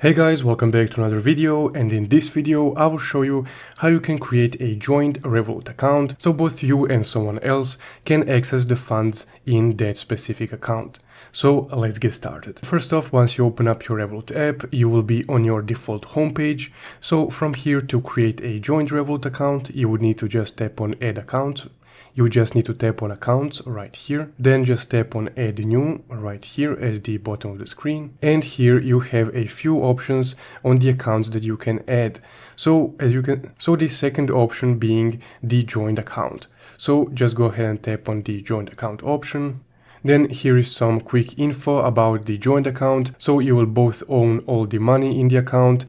Hey guys, welcome back to another video, and in this video I will show you how you can create a joint Revolut account so both you and someone else can access the funds in that specific account. So let's get started. First off, once you open up your Revolut app, you will be on your default homepage. So from here, to create a joint Revolut account, you would need to just tap on Add Account. You just need to tap on Accounts right here, then just tap on Add New right here at the bottom of the screen. And here you have a few options on the accounts that you can add. So the second option being the joint account. So just go ahead and tap on the joint account option. Then here is some quick info about the joint account. So you will both own all the money in the account,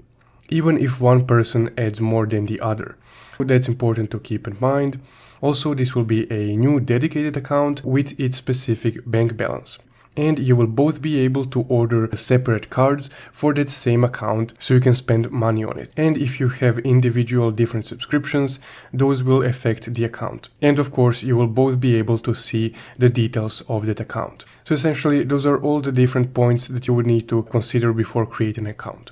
even if one person adds more than the other. So that's important to keep in mind. Also, this will be a new dedicated account with its specific bank balance. And you will both be able to order separate cards for that same account so you can spend money on it. And if you have individual different subscriptions, those will affect the account. And of course, you will both be able to see the details of that account. So essentially, those are all the different points that you would need to consider before creating an account.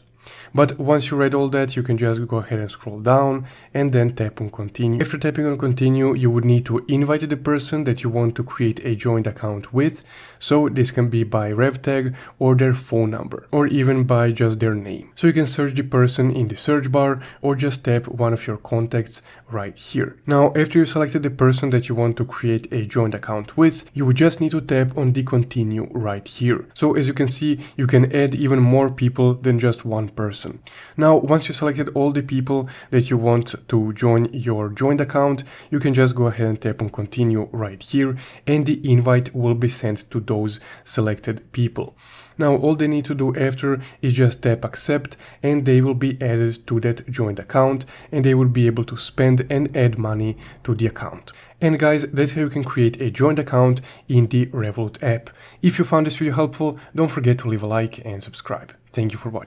But once you read all that, you can just go ahead and scroll down and then tap on continue. After tapping on continue, you would need to invite the person that you want to create a joint account with. So this can be by rev tag or their phone number, or even by just their name. So you can search the person in the search bar or just tap one of your contacts right here. Now, after you selected the person that you want to create a joint account with, you would just need to tap on the continue right here. So as you can see, you can add even more people than just one person. Now, once you selected all the people that you want to join your joint account, you can just go ahead and tap on continue right here, and the invite will be sent to those selected people. Now, all they need to do after is just tap accept, and they will be added to that joint account, and they will be able to spend and add money to the account. And guys, that's how you can create a joint account in the Revolut app. If you found this video helpful, don't forget to leave a like and subscribe. Thank you for watching.